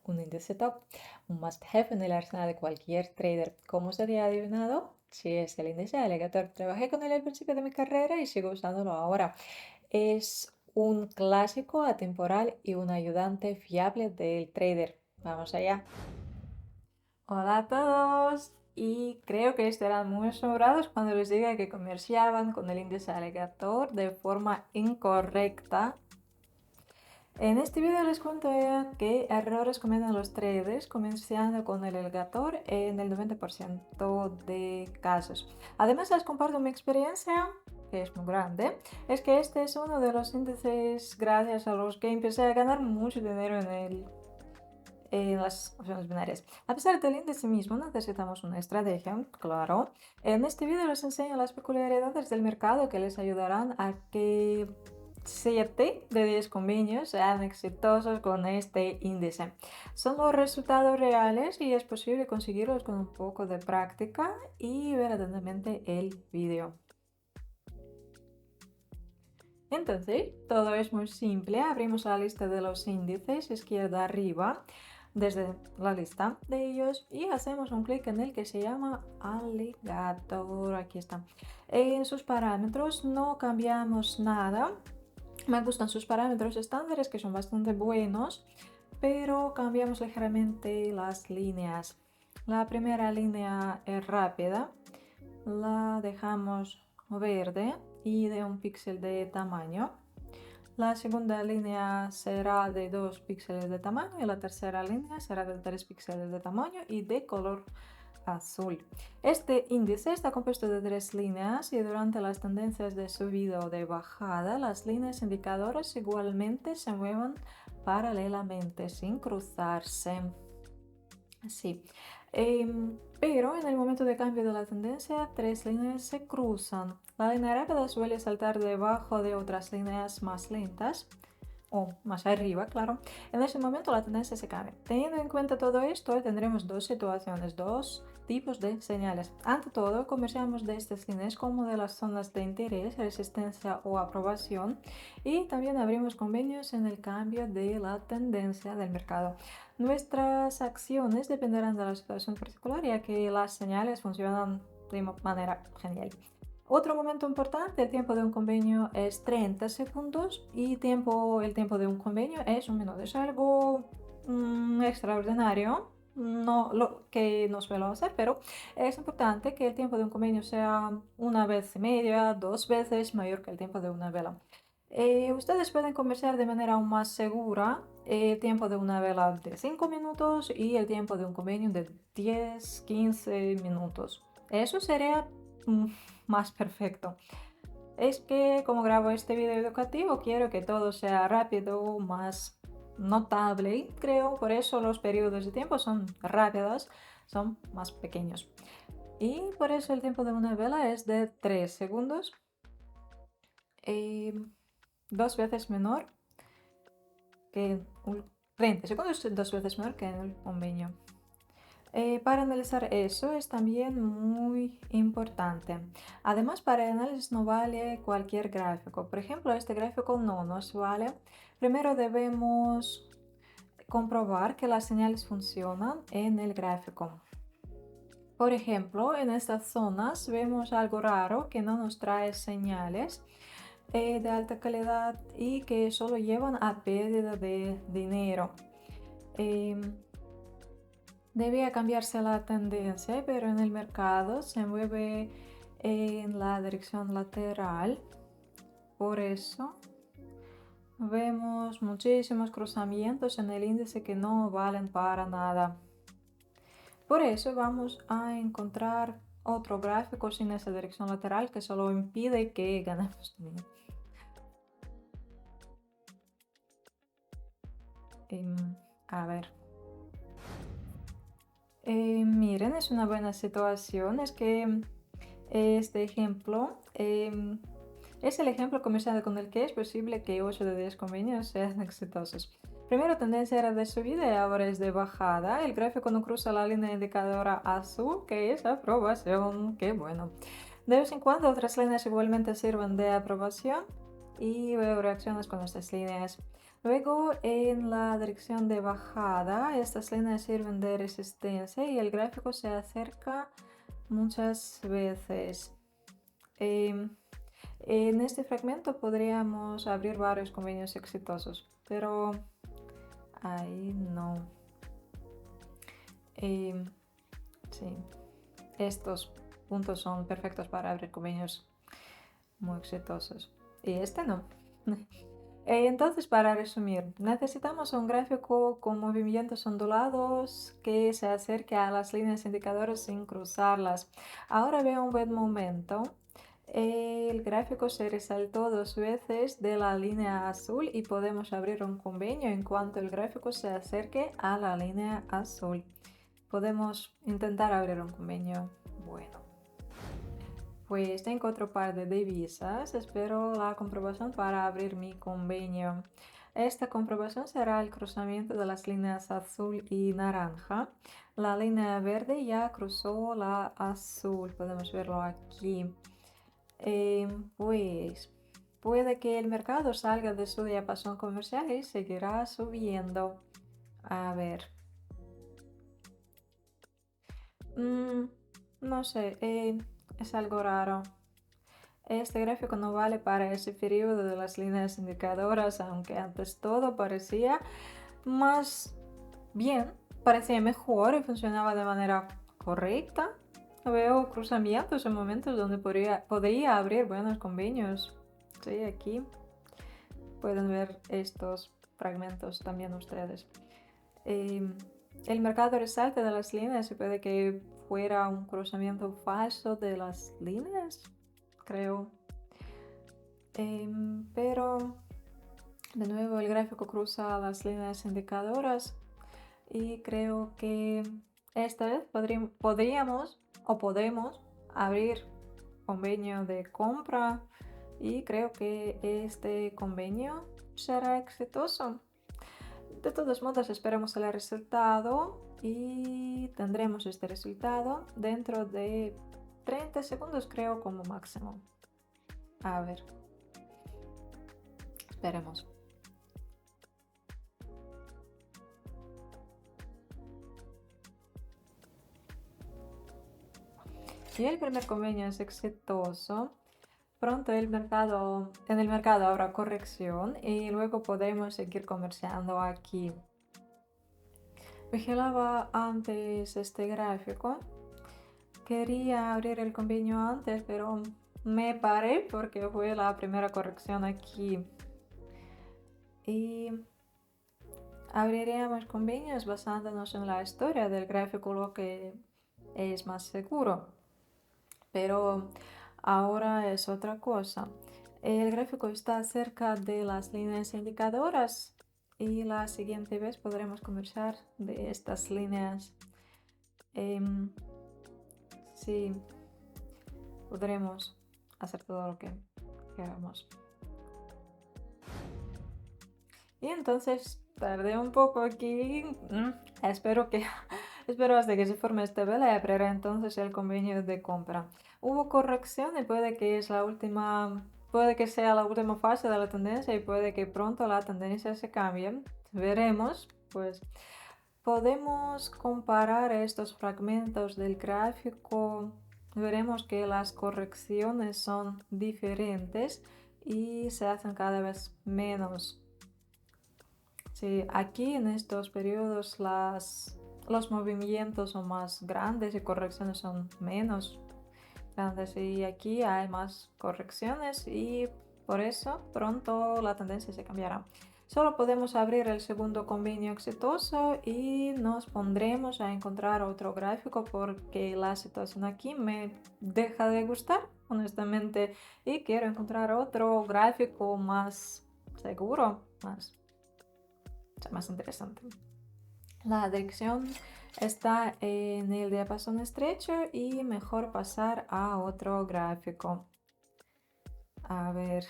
un índice top, un must-have en el arsenal de cualquier trader. ¿Cómo se había adivinado? Sí, es el índice Alligator. Trabajé con él al principio de mi carrera y sigo usándolo ahora. Es un clásico atemporal y un ayudante fiable del trader. Vamos allá. Hola a todos. Y creo que estarán muy asombrados cuando les diga que comerciaban con el índice Alligator de forma incorrecta. En este video les cuento qué errores cometen los traders comerciando con el alligator en el 90% de casos. Además les comparto mi experiencia, que es muy grande, es que este es uno de los índices gracias a los que empecé a ganar mucho dinero en las opciones binarias. A pesar del índice mismo, necesitamos una estrategia, claro. En este video les enseño las peculiaridades del mercado que les ayudarán a que 7 de 10 convenios sean exitosos con este índice. Son los resultados reales y es posible conseguirlos con un poco de práctica y ver atentamente el vídeo. Entonces, todo es muy simple. Abrimos la lista de los índices izquierda arriba desde la lista de ellos y hacemos un clic en el que se llama Alligator. Aquí está. En sus parámetros no cambiamos nada. Me gustan sus parámetros estándares que son bastante buenos, pero cambiamos ligeramente las líneas. La primera línea es rápida, la dejamos verde y de 1 píxel de tamaño. La segunda línea será de 2 píxeles de tamaño y la tercera línea será de 3 píxeles de tamaño y de color azul. Este índice está compuesto de 3 líneas y durante las tendencias de subida o de bajada, las líneas indicadoras igualmente se mueven paralelamente sin cruzarse. Sí, pero en el momento de cambio de la tendencia, 3 líneas se cruzan. La línea rápida suele saltar debajo de otras líneas más lentas o más arriba, claro. En ese momento la tendencia se cambia. Teniendo en cuenta todo esto, tendremos dos situaciones, dos tipos de señales. Ante todo, comerciamos de estas líneas como de las zonas de interés, resistencia o aprobación, y también abrimos convenios en el cambio de la tendencia del mercado. Nuestras acciones dependerán de la situación particular, ya que las señales funcionan de manera genial. Otro momento importante, el tiempo de un convenio es 30 segundos y el tiempo de un convenio es un minuto. Es algo extraordinario, no lo que no suelo hacer, pero es importante que el tiempo de un convenio sea 1 vez y media, 2 veces mayor que el tiempo de una vela. Ustedes pueden comerciar de manera aún más segura el tiempo de una vela de 5 minutos y el tiempo de un convenio de 10-15 minutos. Eso sería mm, más perfecto. Es que como grabo este video educativo, quiero que todo sea rápido, más notable y creo por eso los periodos de tiempo son rápidos, son más pequeños. Y por eso el tiempo de una vela es de 3 segundos, eh, 2 veces menor que 30 segundos, 2 veces menor que en el convenio. Para analizar eso es también muy importante. Además, para el análisis no vale cualquier gráfico. Por ejemplo, este gráfico no nos vale. Primero debemos comprobar que las señales funcionan en el gráfico. Por ejemplo, en estas zonas vemos algo raro que no nos trae señales de alta calidad y que solo llevan a pérdida de dinero. Debía cambiarse la tendencia, pero en el mercado se mueve en la dirección lateral. Por eso vemos muchísimos cruzamientos en el índice que no valen para nada. Por eso vamos a encontrar otro gráfico sin esa dirección lateral que solo impide que ganemos dinero. A ver. Miren, es una buena situación. Es que este ejemplo es el ejemplo comercial con el que es posible que 8 de 10 convenios sean exitosos. Primero tendencia era de subida y ahora es de bajada. El gráfico no cruza la línea indicadora azul, que es aprobación. Qué bueno. De vez en cuando otras líneas igualmente sirven de aprobación y veo reacciones con estas líneas. Luego en la dirección de bajada, estas líneas sirven de resistencia y el gráfico se acerca muchas veces. Em, en este fragmento podríamos abrir varios convenios exitosos, pero ahí no. Sí, estos puntos son perfectos para abrir convenios muy exitosos. Y este no. Entonces, para resumir, necesitamos un gráfico con movimientos ondulados que se acerque a las líneas indicadoras sin cruzarlas. Ahora veo un buen momento. El gráfico se resaltó 2 veces de la línea azul y podemos abrir un convenio en cuanto el gráfico se acerque a la línea azul. Podemos intentar abrir un convenio bueno. Pues tengo otro par de divisas, espero la comprobación para abrir mi convenio. Esta comprobación será el cruzamiento de las líneas azul y naranja. La línea verde ya cruzó la azul, podemos verlo aquí. Pues puede que el mercado salga de su diapasón comercial y seguirá subiendo. A ver. No sé, es algo raro. Este gráfico no vale para ese periodo de las líneas indicadoras, aunque antes todo parecía más bien, parecía mejor y funcionaba de manera correcta. Veo cruzamientos en momentos donde podría abrir buenos convenios. Sí, aquí pueden ver estos fragmentos también ustedes. El mercado resalta de las líneas y puede que fuera un cruzamiento falso de las líneas, creo. Pero de nuevo el gráfico cruza las líneas indicadoras y creo que esta vez podríamos o podemos abrir convenio de compra y creo que este convenio será exitoso. De todos modos, esperemos el resultado y tendremos este resultado dentro de 30 segundos, creo, como máximo. A ver, esperemos. Si el primer convenio es exitoso, pronto en el mercado habrá corrección y luego podremos seguir comerciando aquí. Vigilaba antes este gráfico. Quería abrir el convenio antes, pero me paré porque fue la primera corrección aquí. Y abriríamos convenios basándonos en la historia del gráfico, lo que es más seguro. Pero ahora es otra cosa. El gráfico está cerca de las líneas indicadoras y la siguiente vez podremos conversar de estas líneas. Sí, podremos hacer todo lo que queramos. Y entonces tardé un poco aquí. Espero hasta que se forme esta vela y abriré entonces el convenio de compra. Hubo corrección y puede que sea la última fase de la tendencia y puede que pronto la tendencia se cambie. Veremos, pues. Podemos comparar estos fragmentos del gráfico. Veremos que las correcciones son diferentes y se hacen cada vez menos. Sí, aquí en estos periodos los movimientos son más grandes y correcciones son menos grandes y aquí hay más correcciones y por eso pronto la tendencia se cambiará. Solo podemos abrir el segundo convenio exitoso y nos pondremos a encontrar otro gráfico porque la situación aquí me deja de gustar, honestamente, y quiero encontrar otro gráfico más seguro, más interesante. La dirección está en el diapasón estrecho y mejor pasar a otro gráfico. A ver.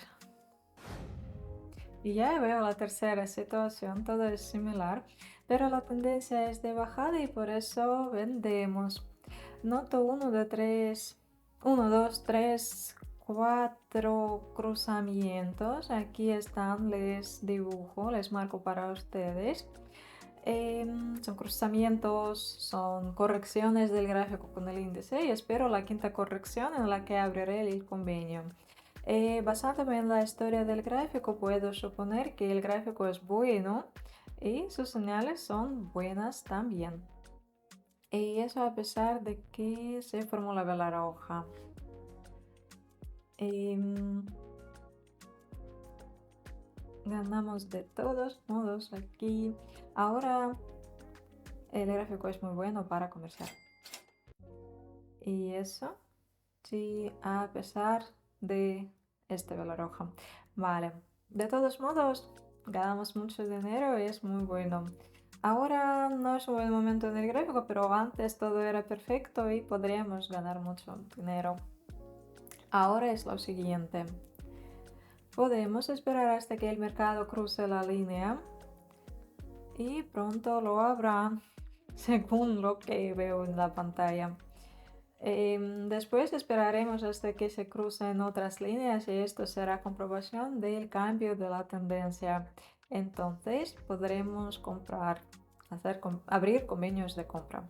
Y ya veo la tercera situación, todo es similar, pero la tendencia es de bajada y por eso vendemos. Noto 1, 2, 3, 4 cruzamientos. Aquí están, les dibujo, les marco para ustedes. Son cruzamientos, son correcciones del gráfico con el índice y espero la quinta corrección en la que abriré el convenio. Basándome en la historia del gráfico, puedo suponer que el gráfico es bueno y sus señales son buenas también. Y eso a pesar de que se formó la vela roja. Ganamos de todos modos aquí. Ahora el gráfico es muy bueno para comerciar. Y eso, sí, a pesar de esta vela roja. Vale, de todos modos, ganamos mucho dinero y es muy bueno. Ahora no es un buen momento en el gráfico, pero antes todo era perfecto y podríamos ganar mucho dinero. Ahora es lo siguiente. Podemos esperar hasta que el mercado cruce la línea y pronto lo habrá, según lo que veo en la pantalla. Después esperaremos hasta que se crucen otras líneas y esto será comprobación del cambio de la tendencia. Entonces podremos comprar, abrir convenios de compra.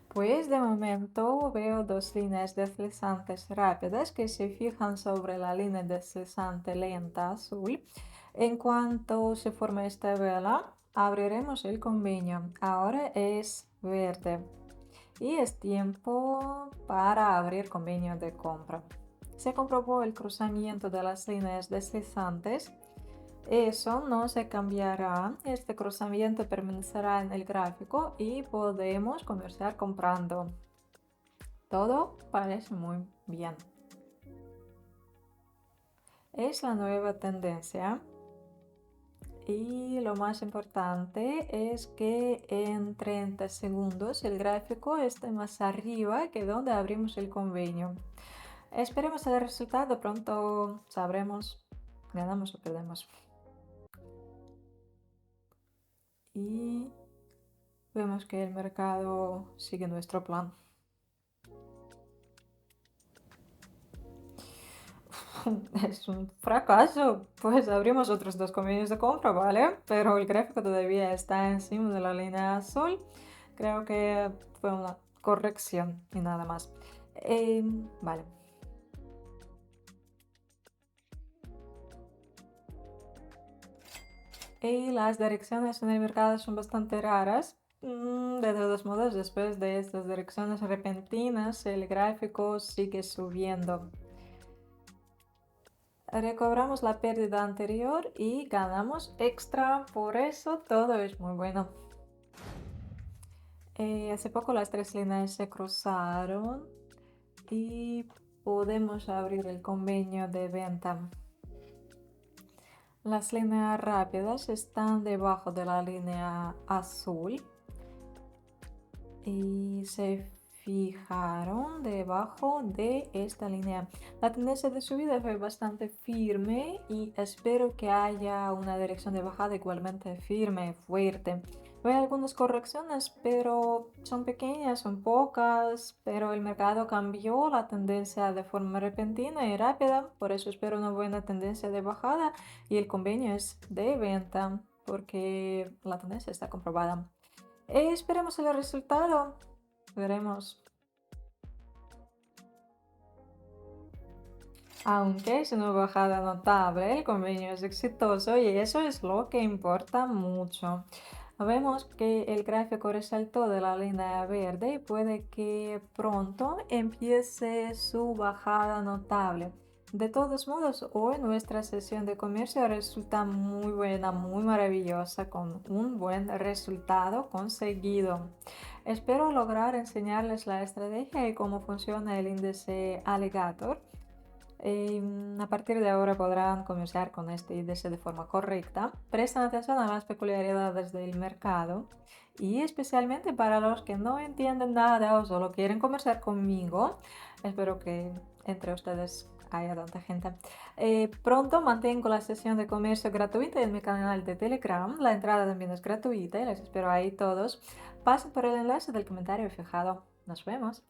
Pues de momento veo dos líneas deslizantes rápidas que se fijan sobre la línea deslizante lenta azul. En cuanto se forme esta vela, abriremos el convenio. Ahora es verde y es tiempo para abrir convenio de compra. Se comprobó el cruzamiento de las líneas deslizantes. Eso no se cambiará, este cruzamiento permanecerá en el gráfico y podemos comerciar comprando. Todo parece muy bien. Es la nueva tendencia y lo más importante es que en 30 segundos el gráfico esté más arriba que donde abrimos el convenio. Esperemos el resultado, pronto sabremos, ganamos o perdemos. Y vemos que el mercado sigue nuestro plan. Es un fracaso, pues abrimos otros dos convenios de compra, ¿vale? Pero el gráfico todavía está encima de la línea azul. Creo que fue una corrección y nada más. Vale. Y las direcciones en el mercado son bastante raras. De todos modos, después de estas direcciones repentinas, el gráfico sigue subiendo. Recobramos la pérdida anterior y ganamos extra, por eso todo es muy bueno. Hace poco las tres líneas se cruzaron y podemos abrir el convenio de venta. Las líneas rápidas están debajo de la línea azul y se fijaron debajo de esta línea. La tendencia de subida fue bastante firme y espero que haya una dirección de bajada igualmente firme, fuerte. Hay algunas correcciones, pero son pequeñas, son pocas, pero el mercado cambió la tendencia de forma repentina y rápida, por eso espero una buena tendencia de bajada y el convenio es de venta porque la tendencia está comprobada. Esperemos el resultado. Veremos. Aunque es una bajada notable, el convenio es exitoso y eso es lo que importa mucho. Vemos que el gráfico resaltó de la línea verde y puede que pronto empiece su bajada notable. De todos modos, hoy nuestra sesión de comercio resulta muy buena, muy maravillosa, con un buen resultado conseguido. Espero lograr enseñarles la estrategia y cómo funciona el índice Alligator. A partir de ahora podrán comerciar con este índice de forma correcta. Prestan atención a las peculiaridades del mercado y especialmente para los que no entienden nada o solo quieren comerciar conmigo. Espero que entre ustedes haya tanta gente. Pronto mantengo la sesión de comercio gratuita en mi canal de Telegram. La entrada también es gratuita y les espero ahí todos. Pasen por el enlace del comentario fijado. Nos vemos.